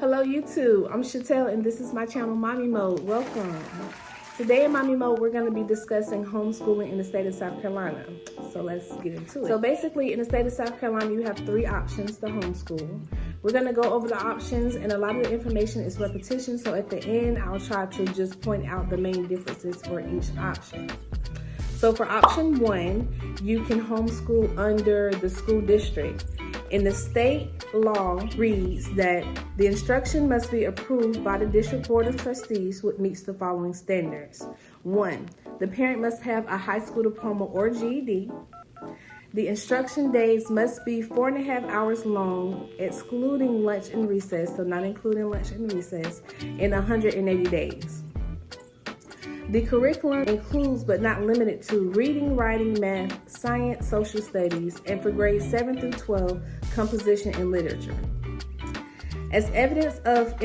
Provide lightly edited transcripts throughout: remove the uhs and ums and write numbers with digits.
Hello YouTube, I'm Chantel and this is my channel Mommy Mode. Welcome. Today in Mommy Mode we're going to be discussing homeschooling in the state of South Carolina. So let's get into it. So basically in the state of South Carolina you have three options to homeschool. We're going to go over the options and a lot of the information is repetition, so at the end I'll try to just point out the main differences for each option. So for option 1, you can homeschool under the school district. In the state law reads that the instruction must be approved by the District Board of Trustees, which meets the following standards. 1, the parent must have a high school diploma or GED. The instruction days must be 4.5 hours long, excluding lunch and recess, so not including lunch and recess, in 180 days. The curriculum includes but not limited to reading, writing, math, science, social studies, and for grades 7 through 12, composition and literature. As evidence of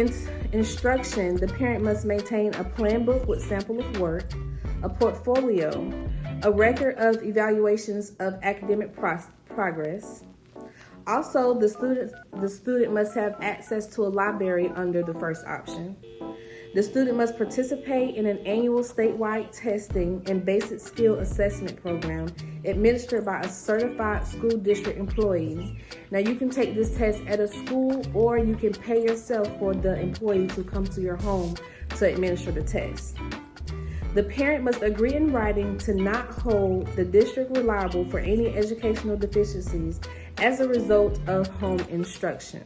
instruction, the parent must maintain a plan book with sample of work, a portfolio, a record of evaluations of academic progress. Also, the student must have access to a library under the first option. The student must participate in an annual statewide testing and basic skill assessment program administered by a certified school district employee. Now you can take this test at a school or you can pay yourself for the employee to come to your home to administer the test. The parent must agree in writing to not hold the district liable for any educational deficiencies as a result of home instruction.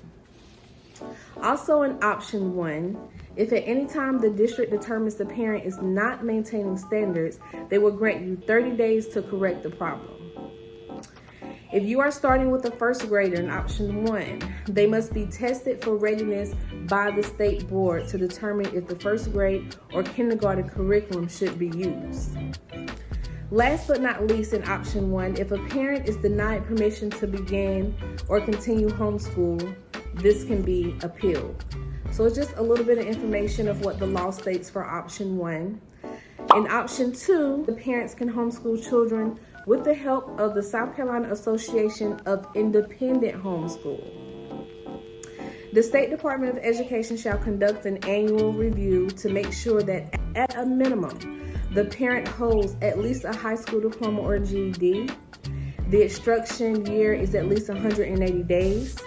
Also in option 1, if at any time the district determines the parent is not maintaining standards, they will grant you 30 days to correct the problem. If you are starting with a first grader in option 1, they must be tested for readiness by the state board to determine if the first grade or kindergarten curriculum should be used. Last but not least, in option 1, if a parent is denied permission to begin or continue homeschool, this can be appealed. So it's just a little bit of information of what the law states for option 1. In option 2, the parents can homeschool children with the help of the South Carolina Association of Independent Homeschool. The State Department of Education shall conduct an annual review to make sure that at a minimum, the parent holds at least a high school diploma or GED. The instruction year is at least 180 days.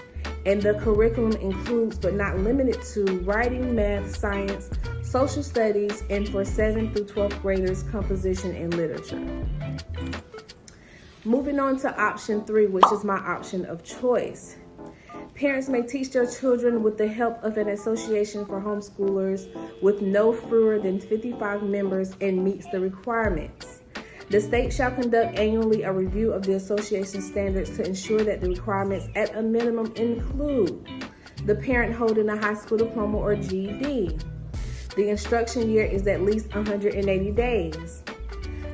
And the curriculum includes but not limited to writing, math, science, social studies, and for 7th through 12th graders, composition and literature. Moving on to option 3, which is my option of choice. Parents may teach their children with the help of an association for homeschoolers with no fewer than 55 members and meets the requirements. The state shall conduct annually a review of the association standards to ensure that the requirements at a minimum include the parent holding a high school diploma or GED. The instruction year is at least 180 days.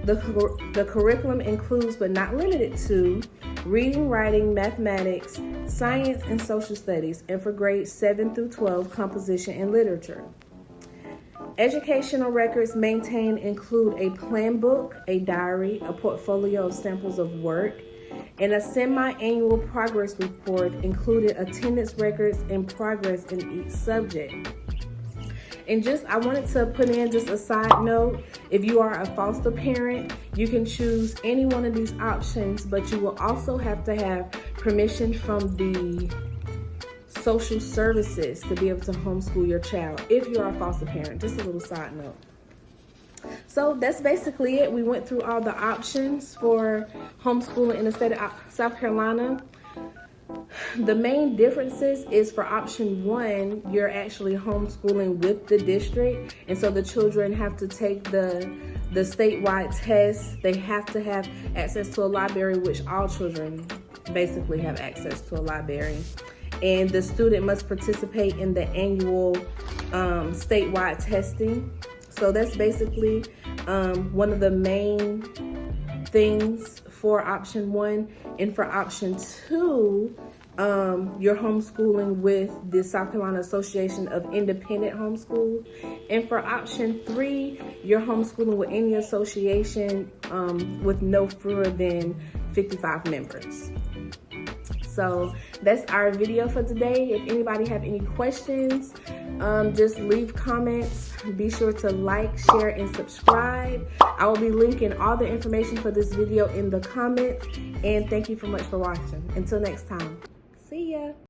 The curriculum includes but not limited to reading, writing, mathematics, science, and social studies, and for grades 7 through 12, composition and literature. Educational records maintained include a plan book, a diary, a portfolio of samples of work, and a semi-annual progress report including attendance records and progress in each subject. And I wanted to put in just a side note, if you are a foster parent, you can choose any one of these options, but you will also have to have permission from the social services to be able to homeschool your child if you're a foster parent. Just a little side note. So that's basically it. We went through all the options for homeschooling in the state of South Carolina. The main differences is for option 1, you're actually homeschooling with the district, and so the children have to take the statewide test. They have to have access to a library, which all children basically have access to a library. And the student must participate in the annual statewide testing. So that's basically one of the main things for option 1. And for option 2, you're homeschooling with the South Carolina Association of Independent Homeschool. And for option 3, you're homeschooling with any association with no fewer than 55 members. So that's our video for today. If anybody have any questions, just leave comments. Be sure to like, share, and subscribe. I will be linking all the information for this video in the comments. And thank you so much for watching. Until next time, see ya.